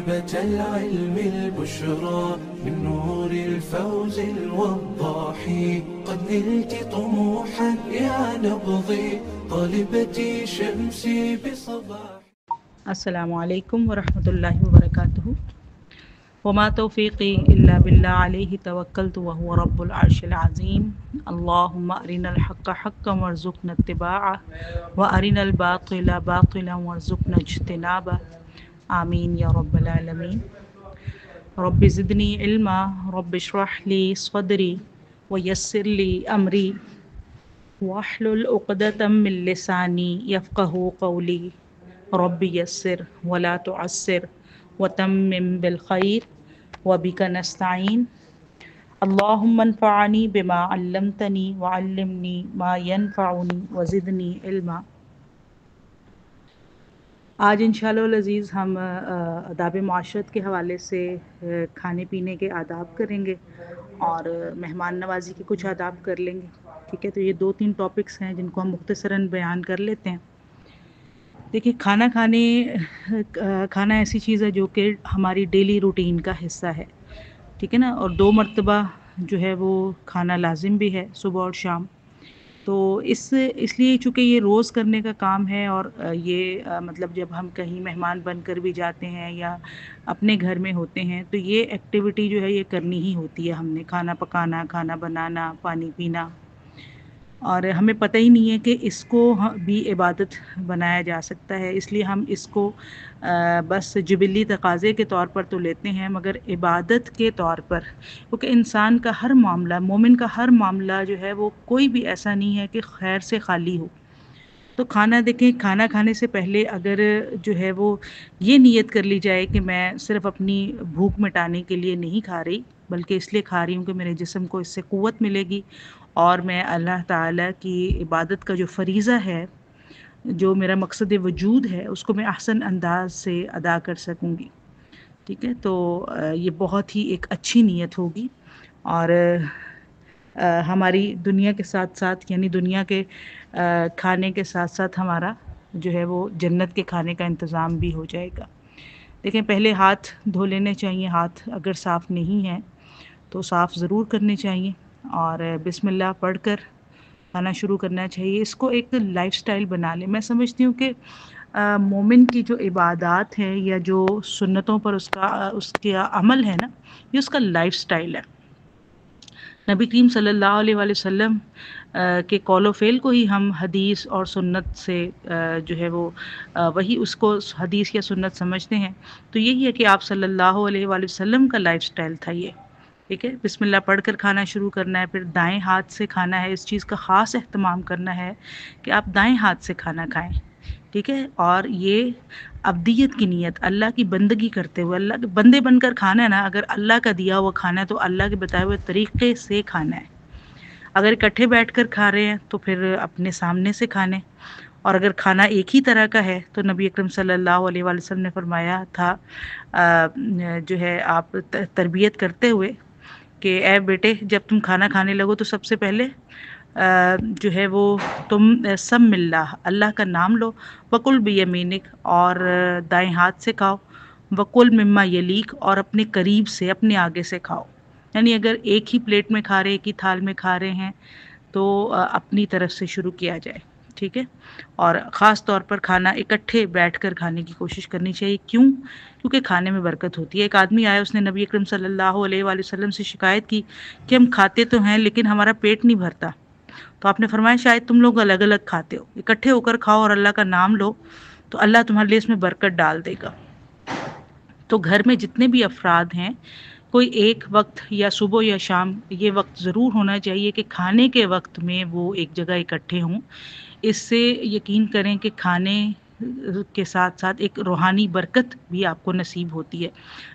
طالبة العلم البشرى من نور الفوز الوضاح قد نلت طموحا يا نبضي طالبتي شمسي بصباح. السلام علیکم ورحمۃ اللہ وبرکاتہ. وما توفیقی الا باللہ علیہ توکلت وهو رب العرش العظیم. اللہم ارنا الحق حقا وارزقنا اتباعه وارنا الباطل باطلا وارزقنا اجتنابه. آمین یا رب العالمین. رب زدنی علما رب اشرح لی صدری ویسر لی امری واحلل عقدۃ من لسانی یفقہوا قولی. رب یسر ولا تعسر وتمم بالخیر وبک نستعین. اللہم انفعنی بما علمتنی وعلمنی ما ینفعنی وزدنی علما. آج انشاءاللہ العزیز ہم آداب معاشرت کے حوالے سے کھانے پینے کے آداب کریں گے اور مہمان نوازی کے کچھ آداب کر لیں گے. ٹھیک ہے، تو یہ 2-3 ٹاپکس ہیں جن کو ہم مختصراً بیان کر لیتے ہیں. دیکھیے، کھانا ایسی چیز ہے جو کہ ہماری ڈیلی روٹین کا حصہ ہے. ٹھیک ہے نا، اور 2 مرتبہ جو ہے وہ کھانا لازم بھی ہے، صبح اور شام. تو اس لیے چونکہ یہ روز کرنے کا کام ہے اور یہ مطلب جب ہم کہیں مہمان بن کر بھی جاتے ہیں یا اپنے گھر میں ہوتے ہیں تو یہ ایکٹیویٹی جو ہے یہ کرنی ہی ہوتی ہے. ہم نے کھانا پکانا، کھانا بنانا، پانی پینا، اور ہمیں پتہ ہی نہیں ہے کہ اس کو بھی عبادت بنایا جا سکتا ہے. اس لیے ہم اس کو بس جبلی تقاضے کے طور پر تو لیتے ہیں، مگر عبادت کے طور پر، کیونکہ انسان کا ہر معاملہ، مومن کا ہر معاملہ جو ہے وہ کوئی بھی ایسا نہیں ہے کہ خیر سے خالی ہو. تو کھانا دیکھیں، کھانا کھانے سے پہلے اگر جو ہے وہ یہ نیت کر لی جائے کہ میں صرف اپنی بھوک مٹانے کے لیے نہیں کھا رہی، بلکہ اس لیے کھا رہی ہوں کہ میرے جسم کو اس سے قوت ملے گی اور میں اللہ تعالیٰ کی عبادت کا جو فریضہ ہے، جو میرا مقصد وجود ہے، اس کو میں احسن انداز سے ادا کر سکوں گی. ٹھیک ہے، تو یہ بہت ہی ایک اچھی نیت ہوگی اور ہماری دنیا کے ساتھ ساتھ، یعنی دنیا کے کھانے کے ساتھ ساتھ ہمارا جو ہے وہ جنت کے کھانے کا انتظام بھی ہو جائے گا. دیکھیں، پہلے ہاتھ دھو لینے چاہیے. ہاتھ اگر صاف نہیں ہیں تو صاف ضرور کرنے چاہیے اور بسم اللہ پڑھ کر کھانا شروع کرنا چاہیے. اس کو ایک لائف سٹائل بنا لیں. میں سمجھتی ہوں کہ مومن کی جو عبادات ہیں یا جو سنتوں پر اس کا عمل ہے نا، یہ اس کا لائف سٹائل ہے. نبی کریم صلی اللہ علیہ وآلہ وسلم کے قول و فعل کو ہی ہم حدیث اور سنت سے جو ہے وہ وہی اس کو حدیث یا سنت سمجھتے ہیں. تو یہی ہے کہ آپ صلی اللہ علیہ وآلہ وسلم کا لائف سٹائل تھا یہ. ٹھیک ہے، بسم اللہ پڑھ کر کھانا شروع کرنا ہے، پھر دائیں ہاتھ سے کھانا ہے. اس چیز کا خاص اہتمام کرنا ہے کہ آپ دائیں ہاتھ سے کھانا کھائیں. ٹھیک ہے، اور یہ عبدیت کی نیت، اللہ کی بندگی کرتے ہوئے، اللہ کے بندے بن کر کھانا ہے نا. اگر اللہ کا دیا ہوا کھانا ہے تو اللہ کے بتائے ہوئے طریقے سے کھانا ہے. اگر اکٹھے بیٹھ کر کھا رہے ہیں تو پھر اپنے سامنے سے کھانے. اور اگر کھانا ایک ہی طرح کا ہے تو نبی اکرم صلی اللہ علیہ وآلہ وسلم نے فرمایا تھا جو ہے آپ تربیت کرتے ہوئے کہ اے بیٹے، جب تم کھانا کھانے لگو تو سب سے پہلے جو ہے وہ تم سم اللہ، اللہ کا نام لو. وکل بیمینک، اور دائیں ہاتھ سے کھاؤ. وکل مما یلیک، اور اپنے قریب سے، اپنے آگے سے کھاؤ. یعنی اگر ایک ہی پلیٹ میں کھا رہے، ایک ہی تھال میں کھا رہے ہیں تو اپنی طرف سے شروع کیا جائے. ٹھیک ہے، اور خاص طور پر کھانا اکٹھے بیٹھ کر کھانے کی کوشش کرنی چاہیے. کیونکہ کھانے میں برکت ہوتی ہے. ایک آدمی آیا، اس نے نبی اکرم صلی اللہ علیہ وآلہ وسلم سے شکایت کی کہ ہم کھاتے تو ہیں لیکن ہمارا پیٹ نہیں بھرتا. تو آپ نے فرمایا شاید تم لوگ الگ الگ کھاتے ہو. اکٹھے ہو کر کھاؤ اور اللہ کا نام لو تو اللہ تمہارے لیے اس میں برکت ڈال دے گا. تو گھر میں جتنے بھی افراد ہیں، کوئی ایک وقت یا صبح یا شام یہ وقت ضرور ہونا چاہیے کہ کھانے کے وقت میں وہ ایک جگہ اکٹھے ہوں. اس سے یقین کریں کہ کھانے کے ساتھ ساتھ ایک روحانی برکت بھی آپ کو نصیب ہوتی ہے.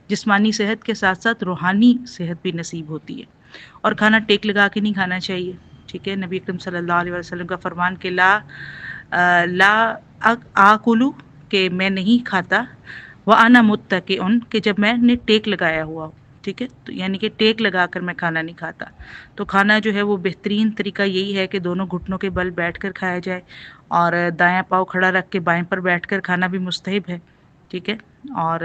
جسمانی صحت کے ساتھ ساتھ روحانی صحت بھی نصیب ہوتی ہے. اور کھانا ٹیک لگا کے نہیں کھانا چاہیے. ٹھیک ہے، نبی اکرم صلی اللہ علیہ وسلم کا فرمان کہ لا آکلو، کہ میں نہیں کھاتا، وانا متکئن، کہ جب میں نے ٹیک لگایا ہوا ہو. ٹھیک ہے، تو یعنی کہ ٹیک لگا کر میں کھانا نہیں کھاتا. تو کھانا جو ہے وہ بہترین طریقہ یہی ہے کہ دونوں گھٹنوں کے بل بیٹھ کر کھایا جائے، اور دایاں پاؤں کھڑا رکھ کے بائیں پر بیٹھ کر کھانا بھی مستحب ہے. ٹھیک ہے، اور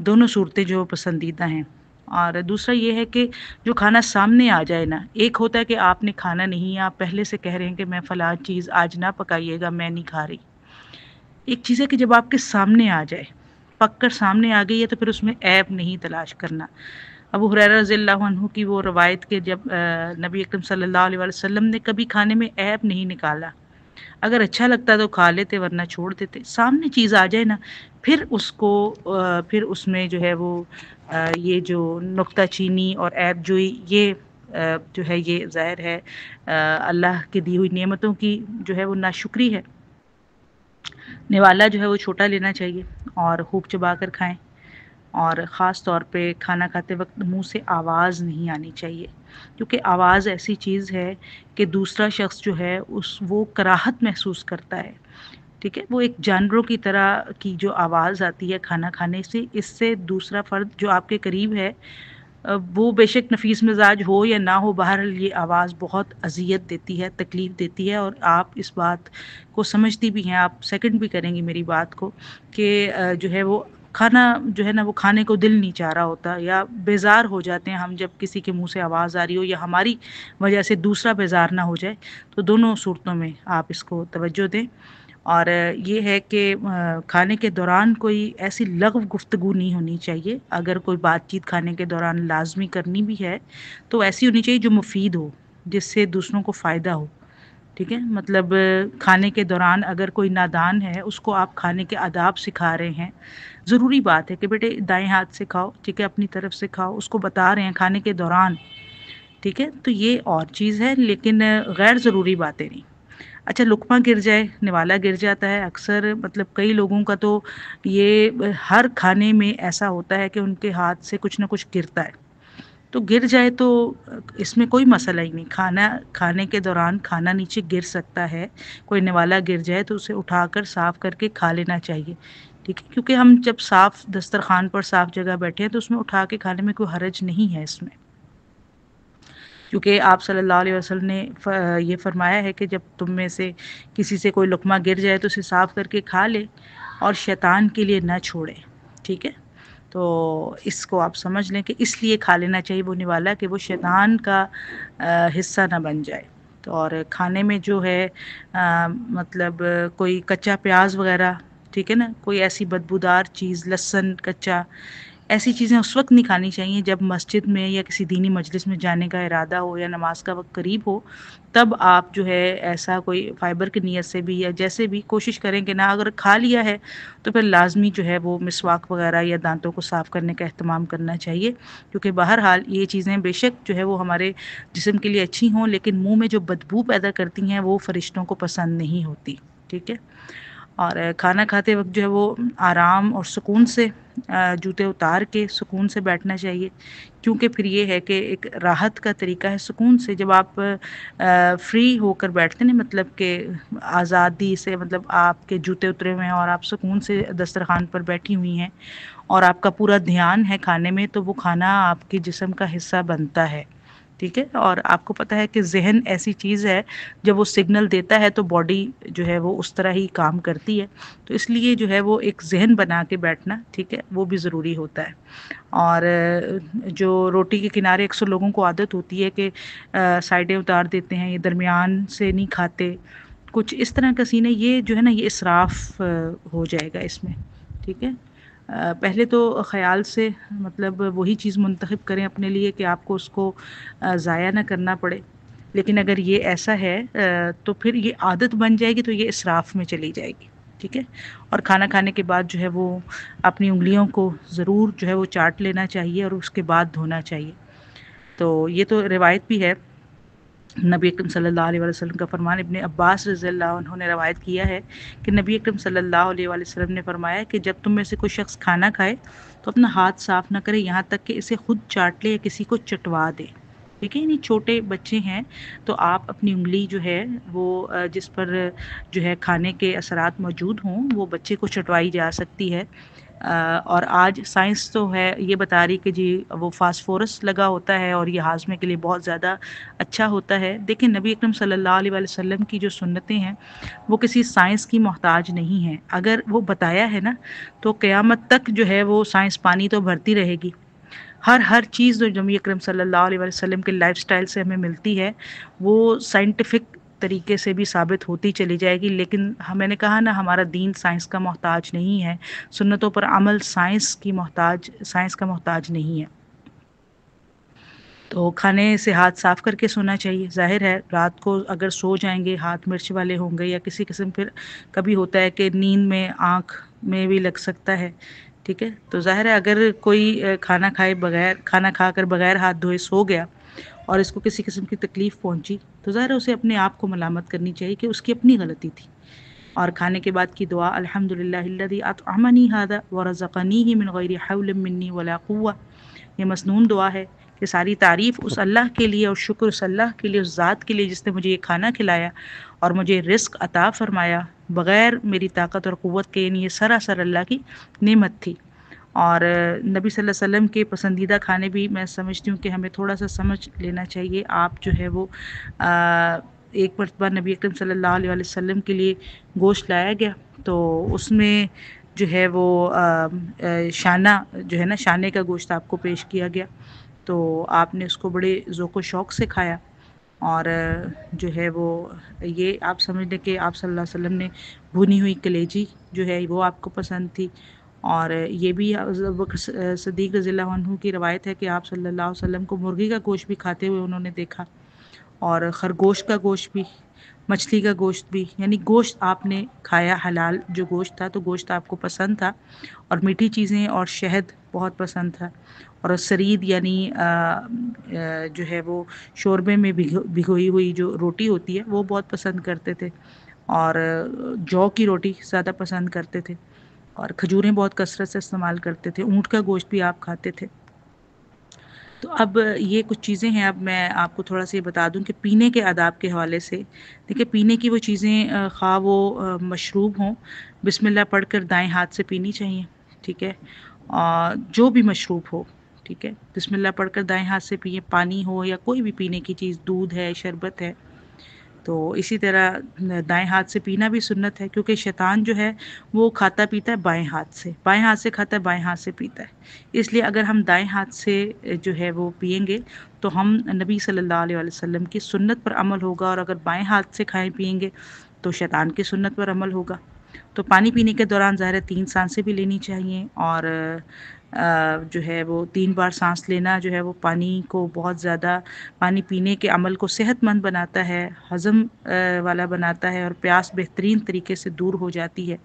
دونوں صورتیں جو پسندیدہ ہیں۔ اور دوسرا یہ ہے کہ جو کھانا سامنے آ جائے نا، ایک ہوتا ہے کہ آپ نے کھانا نہیں ہے، آپ پہلے سے کہہ رہے ہیں کہ میں فلاں چیز آج نہ پکائیے گا، میں نہیں کھا رہی۔ ایک چیز ہے کہ جب آپ کے سامنے آ جائے، پک کر سامنے آ گئی ہے، تو پھر اس میں عیب نہیں تلاش کرنا۔ ابو ہریرہ رضی اللہ عنہ کی وہ روایت کہ جب نبی اکرم صلی اللہ علیہ وسلم نے کبھی کھانے میں عیب نہیں نکالا، اگر اچھا لگتا تو کھا لیتے ورنہ چھوڑ دیتے۔ سامنے چیز آ جائے نا، پھر اس کو پھر اس میں جو ہے وہ یہ جو نکتہ چینی اور عیب جوئی، یہ جو ہے یہ ظاہر ہے اللہ کی دی ہوئی نعمتوں کی جو ہے وہ ناشکری ہے۔ نوالا جو ہے وہ چھوٹا لینا چاہیے اور خوب چبا کر کھائیں، اور خاص طور پہ کھانا کھاتے وقت منہ سے آواز نہیں آنی چاہیے، کیونکہ آواز ایسی چیز ہے کہ دوسرا شخص جو ہے وہ کراہت محسوس کرتا ہے، ٹھیک ہے۔ وہ ایک جانوروں کی طرح کی جو آواز آتی ہے کھانا کھانے سے، اس سے دوسرا فرد جو آپ کے قریب ہے وہ بے شک نفیس مزاج ہو یا نہ ہو، بہرحال یہ آواز بہت اذیت دیتی ہے، تکلیف دیتی ہے، اور آپ اس بات کو سمجھتی بھی ہیں، آپ سیکنڈ بھی کریں گی میری بات کو، کہ جو ہے وہ کھانا جو ہے نا وہ کھانے کو دل نہیں چاہ رہا ہوتا، یا بیزار ہو جاتے ہیں ہم جب کسی کے منہ سے آواز آ رہی ہو، یا ہماری وجہ سے دوسرا بیزار نہ ہو جائے۔ تو دونوں صورتوں میں آپ اس کو توجہ دیں۔ اور یہ ہے کہ کھانے کے دوران کوئی ایسی لغو گفتگو نہیں ہونی چاہیے۔ اگر کوئی بات چیت کھانے کے دوران لازمی کرنی بھی ہے تو ایسی ہونی چاہیے جو مفید ہو، جس سے دوسروں کو فائدہ ہو، ٹھیک ہے۔ مطلب کھانے کے دوران اگر کوئی نادان ہے، اس کو آپ کھانے کے آداب سکھا رہے ہیں، ضروری بات ہے کہ بیٹے دائیں ہاتھ سے کھاؤ، ٹھیک ہے، اپنی طرف سے کھاؤ، اس کو بتا رہے ہیں کھانے کے دوران، ٹھیک ہے، تو یہ اور چیز ہے، لیکن غیر ضروری باتیں نہیں۔ اچھا، لقمہ گر جائے، نوالا گر جاتا ہے اکثر، مطلب کئی لوگوں کا تو یہ ہر کھانے میں ایسا ہوتا ہے کہ ان کے ہاتھ سے کچھ نہ کچھ گرتا ہے، تو گر جائے تو اس میں کوئی مسئلہ ہی نہیں، کھانے کے دوران کھانا نیچے گر سکتا ہے، کوئی نوالا گر جائے تو اسے اٹھا کر صاف کر کے کھا لینا چاہیے، ٹھیک ہے، کیونکہ ہم جب صاف دسترخوان پر صاف جگہ بیٹھے ہیں تو اس میں اٹھا کے کھانے میں کوئی حرج نہیں ہے اس میں، کیونکہ آپ صلی اللہ علیہ وسلم نے یہ فرمایا ہے کہ جب تم میں سے کسی سے کوئی لقمہ گر جائے تو اسے صاف کر کے کھا لے اور شیطان کے لیے نہ چھوڑے، ٹھیک ہے۔ تو اس کو آپ سمجھ لیں کہ اس لیے کھا لینا چاہیے وہ نوالا کہ وہ شیطان کا حصہ نہ بن جائے۔ تو اور کھانے میں جو ہے مطلب کوئی کچا پیاز وغیرہ، ٹھیک ہے نا، کوئی ایسی بدبودار چیز، لہسن کچا، ایسی چیزیں اس وقت نہیں کھانی چاہیے جب مسجد میں یا کسی دینی مجلس میں جانے کا ارادہ ہو یا نماز کا وقت قریب ہو، تب آپ جو ہے ایسا کوئی فائبر کی نیت سے بھی یا جیسے بھی کوشش کریں کہ نہ، اگر کھا لیا ہے تو پھر لازمی جو ہے وہ مسواک وغیرہ یا دانتوں کو صاف کرنے کا اہتمام کرنا چاہیے، کیونکہ بہرحال یہ چیزیں بے شک جو ہے وہ ہمارے جسم کے لیے اچھی ہوں، لیکن منہ میں جو بدبو پیدا کرتی ہیں وہ فرشتوں کو پسند نہیں ہوتی، ٹھیک ہے۔ اور کھانا کھاتے وقت جو ہے وہ آرام اور سکون سے جوتے اتار کے سکون سے بیٹھنا چاہیے، کیونکہ پھر یہ ہے کہ ایک راحت کا طریقہ ہے سکون سے، جب آپ فری ہو کر بیٹھتے ہیں، مطلب کہ آزادی سے، مطلب آپ کے جوتے اترے ہوئے ہیں اور آپ سکون سے دسترخوان پر بیٹھی ہوئی ہیں اور آپ کا پورا دھیان ہے کھانے میں، تو وہ کھانا آپ کے جسم کا حصہ بنتا ہے، ٹھیک ہے۔ اور آپ کو پتہ ہے کہ ذہن ایسی چیز ہے، جب وہ سگنل دیتا ہے تو باڈی جو ہے وہ اس طرح ہی کام کرتی ہے، تو اس لیے جو ہے وہ ایک ذہن بنا کے بیٹھنا، ٹھیک ہے، وہ بھی ضروری ہوتا ہے۔ اور جو روٹی کے کنارے اکثر لوگوں کو عادت ہوتی ہے کہ سائڈیں اتار دیتے ہیں، یہ درمیان سے نہیں کھاتے، کچھ اس طرح کا سین ہے، یہ جو ہے نا یہ اسراف ہو جائے گا اس میں، ٹھیک ہے۔ پہلے تو خیال سے مطلب وہی چیز منتخب کریں اپنے لیے کہ آپ کو اس کو ضائع نہ کرنا پڑے، لیکن اگر یہ ایسا ہے تو پھر یہ عادت بن جائے گی تو یہ اسراف میں چلی جائے گی، ٹھیک ہے۔ اور کھانا کھانے کے بعد جو ہے وہ اپنی انگلیوں کو ضرور جو ہے وہ چاٹ لینا چاہیے اور اس کے بعد دھونا چاہیے۔ تو یہ تو روایت بھی ہے، نبی اکرم صلی اللہ علیہ وسلم کا فرمان، ابن عباس رضی اللہ عنہ نے روایت کیا ہے کہ نبی اکرم صلی اللہ علیہ وسلم نے فرمایا کہ جب تم میں سے کوئی شخص کھانا کھائے تو اپنا ہاتھ صاف نہ کرے یہاں تک کہ اسے خود چاٹ لے یا کسی کو چٹوا دے، ٹھیک ہے۔ یعنی چھوٹے بچے ہیں تو آپ اپنی انگلی جو ہے وہ جس پر جو ہے کھانے کے اثرات موجود ہوں وہ بچے کو چٹوائی جا سکتی ہے، اور آج سائنس تو ہے یہ بتا رہی کہ جی وہ فاسفورس لگا ہوتا ہے اور یہ ہاضمے کے لیے بہت زیادہ اچھا ہوتا ہے. دیکھیں نبی اکرم صلی اللہ علیہ وآلہ وسلم کی جو سنتیں ہیں وہ کسی سائنس کی محتاج نہیں ہیں. اگر وہ بتایا ہے نا تو قیامت تک جو ہے وہ سائنس پانی تو بھرتی رہے گی. ہر چیز جو نبی اکرم صلی اللہ علیہ وآلہ وسلم کے لائف سٹائل سے ہمیں ملتی ہے وہ سائنٹیفک طریقے سے بھی ثابت ہوتی چلی جائے گی. لیکن میں نے کہا نا ہمارا دین سائنس کا محتاج نہیں ہے. سنتوں پر عمل سائنس کا محتاج نہیں ہے. تو کھانے سے ہاتھ صاف کر کے سونا چاہیے. ظاہر ہے رات کو اگر سو جائیں گے ہاتھ مرچ والے ہوں گے یا کسی قسم پھر کبھی ہوتا ہے کہ نیند میں آنکھ میں بھی لگ سکتا ہے. ٹھیک ہے تو ظاہر ہے اگر کوئی کھانا کھا کر بغیر ہاتھ دھوئے سو گیا اور اس کو کسی قسم کی تکلیف پہنچی تو ظاہر ہے اسے اپنے آپ کو ملامت کرنی چاہیے کہ اس کی اپنی غلطی تھی. اور کھانے کے بعد کی دعا الحمد للہ الذی اطعمنی ھذا ورزقنیہ من غیر حول منی ولا قوہ. یہ مسنون دعا ہے کہ ساری تعریف اس اللہ کے لیے اور شکر اس اللہ کے لیے، اس ذات کے لیے جس نے مجھے یہ کھانا کھلایا اور مجھے رزق عطا فرمایا بغیر میری طاقت اور قوت کے. یعنی یہ سراسر اللہ کی نعمت تھی. اور نبی صلی اللہ علیہ وسلم کے پسندیدہ کھانے بھی میں سمجھتی ہوں کہ ہمیں تھوڑا سا سمجھ لینا چاہیے. آپ جو ہے وہ ایک مرتبہ نبی اکرم صلی اللہ علیہ وسلم کے لیے گوشت لایا گیا تو اس میں جو ہے وہ شانہ جو ہے نا شانے کا گوشت آپ کو پیش کیا گیا تو آپ نے اس کو بڑے ذوق و شوق سے کھایا. اور جو ہے وہ یہ آپ سمجھ لیں کہ آپ صلی اللہ علیہ وسلم نے بھنی ہوئی کلیجی جو ہے وہ آپ کو پسند تھی. اور یہ بھی صدیق رضی اللہ عنہ کی روایت ہے کہ آپ صلی اللہ علیہ وسلم کو مرغی کا گوشت بھی کھاتے ہوئے انہوں نے دیکھا اور خرگوش کا گوشت بھی، مچھلی کا گوشت بھی. یعنی گوشت آپ نے کھایا حلال جو گوشت تھا تو گوشت آپ کو پسند تھا. اور میٹھی چیزیں اور شہد بہت پسند تھا. اور سرید یعنی جو ہے وہ شوربے میں بھگوئی ہوئی جو روٹی ہوتی ہے وہ بہت پسند کرتے تھے. اور جو کی روٹی زیادہ پسند کرتے تھے. اور کھجوریں بہت کثرت سے استعمال کرتے تھے. اونٹ کا گوشت بھی آپ کھاتے تھے. تو اب یہ کچھ چیزیں ہیں. اب میں آپ کو تھوڑا سا یہ بتا دوں کہ پینے کے آداب کے حوالے سے دیکھیں پینے کی وہ چیزیں خواہ وہ مشروب ہوں بسم اللہ پڑھ کر دائیں ہاتھ سے پینی چاہیے. ٹھیک ہے جو بھی مشروب ہو ٹھیک ہے بسم اللہ پڑھ کر دائیں ہاتھ سے پئیں. پانی ہو یا کوئی بھی پینے کی چیز، دودھ ہے، شربت ہے. تو اسی طرح دائیں ہاتھ سے پینا بھی سنت ہے کیونکہ شیطان جو ہے وہ کھاتا پیتا ہے بائیں ہاتھ سے کھاتا ہے بائیں ہاتھ سے پیتا ہے. اس لیے اگر ہم دائیں ہاتھ سے جو ہے وہ پئیں گے تو ہم نبی صلی اللہ علیہ وسلم کی سنت پر عمل ہوگا. اور اگر بائیں ہاتھ سے کھائیں پئیں گے تو شیطان کی سنت پر عمل ہوگا. تو پانی پینے کے دوران ظاہر 3 سانسیں بھی لینی چاہیے. اور جو ہے وہ 3 بار سانس لینا جو ہے وہ پانی کو بہت زیادہ پانی پینے کے عمل کو صحت مند بناتا ہے، ہضم والا بناتا ہے اور پیاس بہترین طریقے سے دور ہو جاتی ہے.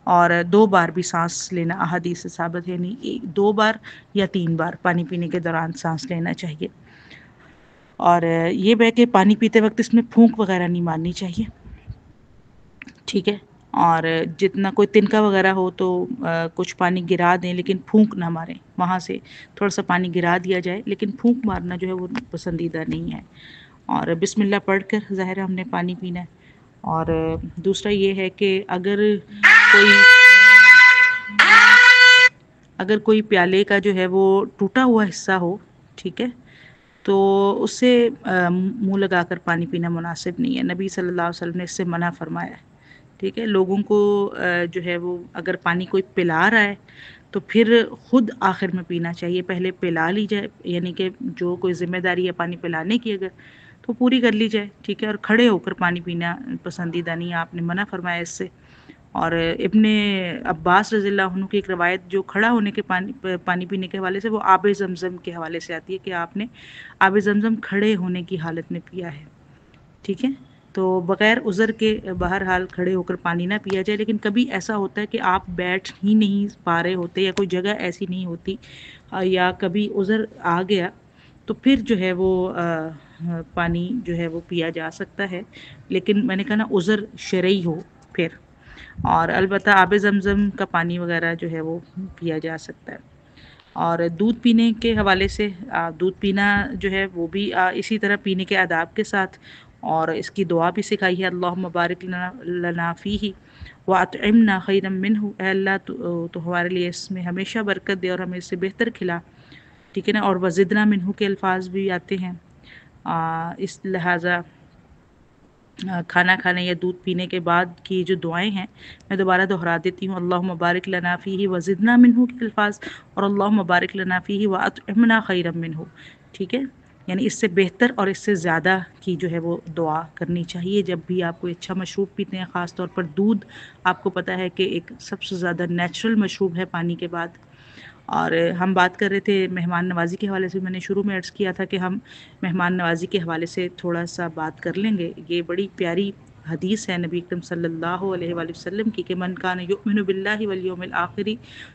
اور 2 بار بھی سانس لینا احادیث سے ثابت ہے. نہیں 2 بار یا 3 بار پانی پینے کے دوران سانس لینا چاہیے. اور یہ ہے کہ پانی پیتے وقت اس میں پھونک وغیرہ نہیں مارنی چاہیے. ٹھیک ہے اور جتنا کوئی تنکا وغیرہ ہو تو کچھ پانی گرا دیں لیکن پھونک نہ ماریں. وہاں سے تھوڑا سا پانی گرا دیا جائے لیکن پھونک مارنا جو ہے وہ پسندیدہ نہیں ہے. اور بسم اللہ پڑھ کر ظاہر ہم نے پانی پینا ہے. اور دوسرا یہ ہے کہ اگر کوئی پیالے کا جو ہے وہ ٹوٹا ہوا حصہ ہو ٹھیک ہے تو اس سے منہ لگا کر پانی پینا مناسب نہیں ہے. نبی صلی اللہ علیہ وسلم نے اس سے منع فرمایا ہے. ٹھیک ہے لوگوں کو جو ہے وہ اگر پانی کوئی پلا رہا ہے تو پھر خود آخر میں پینا چاہیے. پہلے پلا لی جائے یعنی کہ جو کوئی ذمہ داری ہے پانی پلانے کی اگر تو پوری کر لی جائے. ٹھیک ہے اور کھڑے ہو کر پانی پینا پسندیدہ نہیں ہے. آپ نے منع فرمایا اس سے. اور ابن عباس رضی اللہ عنہ کی ایک روایت جو کھڑا ہونے کے پانی پینے کے حوالے سے وہ آب زمزم کے حوالے سے آتی ہے کہ آپ نے آب زمزم کھڑے ہونے کی حالت میں پیا ہے. ٹھیک ہے تو بغیر عذر کے بہرحال کھڑے ہو کر پانی نہ پیا جائے. لیکن کبھی ایسا ہوتا ہے کہ آپ بیٹھ ہی نہیں پا رہے ہوتے یا کوئی جگہ ایسی نہیں ہوتی یا کبھی عذر آ گیا تو پھر جو ہے وہ پانی جو ہے وہ پیا جا سکتا ہے. لیکن میں نے کہا نا عذر شرعی ہو پھر. اور البتہ آب زمزم کا پانی وغیرہ جو ہے وہ پیا جا سکتا ہے. اور دودھ پینے کے حوالے سے دودھ پینا جو ہے وہ بھی اسی طرح پینے کے آداب کے ساتھ اور اس کی دعا بھی سکھائی ہے، اللہم بارک لنا فیہ واطعمنا خیرا منہ، اے اللہ تو ہمارے لیے اس میں ہمیشہ برکت دے اور ہمیں اس سے بہتر کھلا، ٹھیک ہے نا. اور وزدنا منہ کے الفاظ بھی آتے ہیں. اس لہٰذا کھانا کھانے یا دودھ پینے کے بعد کی جو دعائیں ہیں میں دوبارہ دہرا دیتی ہوں. اللہم بارک لنا فیہ وزدنا منہ کے الفاظ اور اللہم بارک لنا فیہ واطعمنا خیرا منہ، ٹھیک ہے. یعنی اس سے بہتر اور اس سے زیادہ کی جو ہے وہ دعا کرنی چاہیے جب بھی آپ کوئی اچھا مشروب پیتے ہیں. خاص طور پر دودھ آپ کو پتہ ہے کہ ایک سب سے زیادہ نیچرل مشروب ہے پانی کے بعد. اور ہم بات کر رہے تھے مہمان نوازی کے حوالے سے، میں نے شروع میں عرض کیا تھا کہ ہم مہمان نوازی کے حوالے سے تھوڑا سا بات کر لیں گے. یہ بڑی پیاری حدیث ہے نبی اکرم صلی اللہ علیہ وآلہ وسلم کی کہ من کان یؤمن باللہ والیوم الآخر،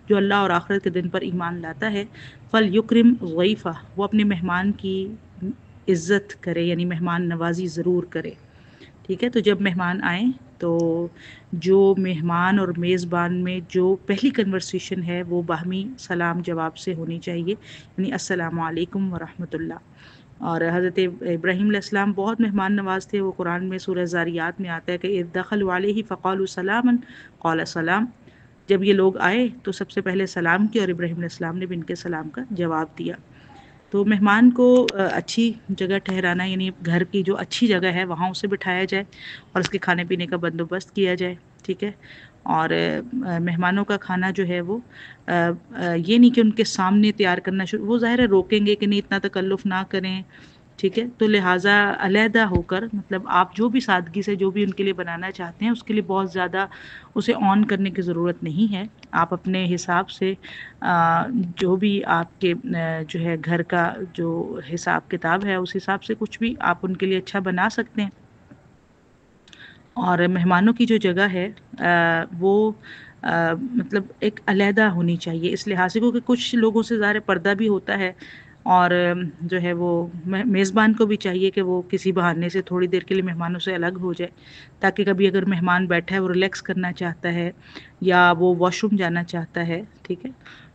جو اللہ اور آخرت کے دن پر ایمان لاتا ہے، فلیکرم ضیفہ، وہ اپنے مہمان کی عزت کرے، یعنی مہمان نوازی ضرور کرے، ٹھیک ہے. تو جب مہمان آئیں تو جو مہمان اور میزبان میں جو پہلی کنورسیشن ہے وہ باہمی سلام جواب سے ہونی چاہیے، یعنی السلام علیکم ورحمۃ اللہ. اور حضرت ابراہیم علیہ السلام بہت مہمان نواز تھے. وہ قرآن میں سورہ ذاریات میں آتا ہے کہ اذ دخلوا علیہ فقالوا سلاما قال سلام، جب یہ لوگ آئے تو سب سے پہلے سلام کیا اور ابراہیم علیہ السلام نے بھی ان کے سلام کا جواب دیا. تو مہمان کو اچھی جگہ ٹھہرانا، یعنی گھر کی جو اچھی جگہ ہے وہاں اسے بٹھایا جائے اور اس کے کھانے پینے کا بندوبست کیا جائے، ٹھیک ہے. اور مہمانوں کا کھانا جو ہے وہ یہ نہیں کہ ان کے سامنے تیار کرنا وہ ظاہر ہے روکیں گے کہ نہیں اتنا تکلف نہ کریں، ٹھیک ہے. تو لہٰذا علیحدہ ہو کر، مطلب آپ جو بھی سادگی سے جو بھی ان کے لیے بنانا چاہتے ہیں اس کے لیے بہت زیادہ اسے آن کرنے کی ضرورت نہیں ہے. آپ اپنے حساب سے جو بھی آپ کے جو ہے گھر کا جو حساب کتاب ہے اس حساب سے کچھ بھی آپ ان کے لیے اچھا بنا سکتے ہیں. اور مہمانوں کی جو جگہ ہے وہ مطلب ایک علیحدہ ہونی چاہیے اس لحاظ سے، کیونکہ کچھ لوگوں سے ظاہر پردہ بھی ہوتا ہے. اور جو ہے وہ میزبان کو بھی چاہیے کہ وہ کسی بہانے سے تھوڑی دیر کے لیے مہمانوں سے الگ ہو جائے، تاکہ کبھی اگر مہمان بیٹھا ہے وہ ریلیکس کرنا چاہتا ہے یا وہ واش روم جانا چاہتا ہے، ٹھیک ہے،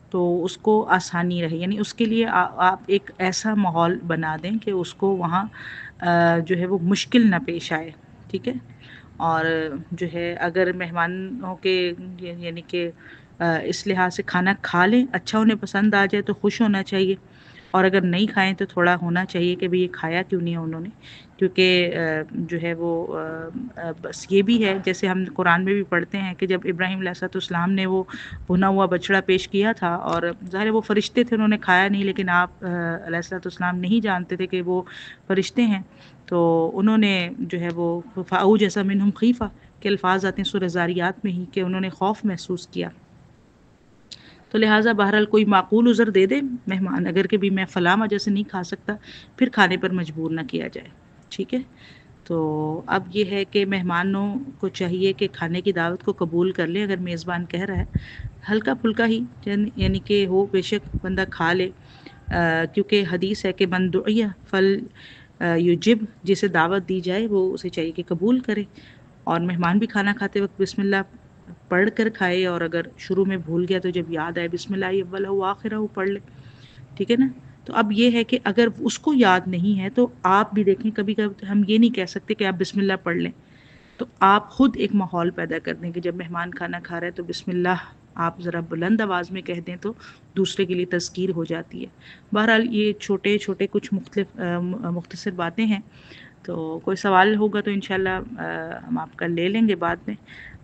تو اس کو آسانی رہے. یعنی اس کے لیے آپ ایک ایسا ماحول بنا دیں کہ اس کو وہاں جو ہے وہ مشکل نہ پیش آئے، ٹھیک ہے. اور جو ہے اگر مہمانوں کے یعنی کہ اس لحاظ سے کھانا کھا لیں، اچھا انہیں پسند آ جائے تو خوش ہونا چاہیے، اور اگر نہیں کھائیں تو تھوڑا ہونا چاہیے کہ بھئی یہ کھایا کیوں نہیں ہے انہوں نے. کیونکہ جو ہے وہ بس یہ بھی ہے، جیسے ہم قرآن میں بھی پڑھتے ہیں کہ جب ابراہیم علیہ السلام نے وہ بھنا ہوا بچڑا پیش کیا تھا، اور ظاہر وہ فرشتے تھے، انہوں نے کھایا نہیں، لیکن آپ علیہ السلام نہیں جانتے تھے کہ وہ فرشتے ہیں، تو انہوں نے جو ہے وہ فَأَوْجَسَ مِنْهُمْ خِیفَةً کے الفاظ آتے ہیں سورہ ذاریات میں ہی کہ انہوں نے خوف محسوس کیا. تو لہٰذا بہرحال کوئی معقول عذر دے دے مہمان، اگر کہ بھی میں فلاں وجہ سے نہیں کھا سکتا، پھر کھانے پر مجبور نہ کیا جائے، ٹھیک ہے. تو اب یہ ہے کہ مہمانوں کو چاہیے کہ کھانے کی دعوت کو قبول کر لیں. اگر میزبان کہہ رہا ہے ہلکا پھلکا ہی یعنی کہ ہو، بے شک بندہ کھا لے، کیونکہ حدیث ہے کہ من دعی فل یجب، جسے دعوت دی جائے وہ اسے چاہیے کہ قبول کرے. اور مہمان بھی کھانا کھاتے وقت بسم اللہ پڑھ کر کھائے، اور اگر شروع میں بھول گیا تو جب یاد آئے بسم اللہ اولہ و آخرہ پڑھ لے، ٹھیک ہے نا. تو اب یہ ہے کہ اگر اس کو یاد نہیں ہے تو آپ بھی دیکھیں، کبھی کبھی ہم یہ نہیں کہہ سکتے کہ آپ بسم اللہ پڑھ لیں، تو آپ خود ایک ماحول پیدا کر دیں کہ جب مہمان کھانا کھا رہا ہے تو بسم اللہ آپ ذرا بلند آواز میں کہہ دیں تو دوسرے کے لیے تذکیر ہو جاتی ہے. بہرحال یہ چھوٹے چھوٹے کچھ مختصر باتیں ہیں. تو کوئی سوال ہوگا تو انشاءاللہ ہم آپ کا لے لیں گے بعد میں.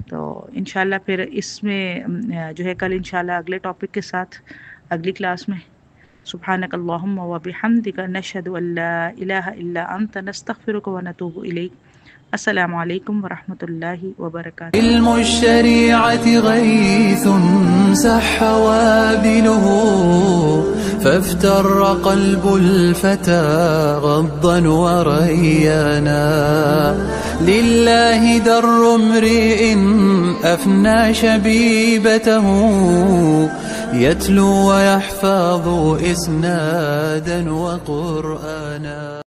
تو انشاءاللہ پھر اس میں جو ہے کل انشاءاللہ اگلے ٹاپک کے ساتھ اگلی کلاس میں سبحانک اللہم و بحمدک نشہد ان لا الہ الا انت نستغفرک و نتوب الیک. السلام علیکم ورحمۃ اللہ وبرکاتہ. علم الشریعة غیث سح وابله فافتر قلب الفتى غضا وريانا لله در امرئ أفنى شبيبته يتلو ويحفظ إسنادا وقرآنا.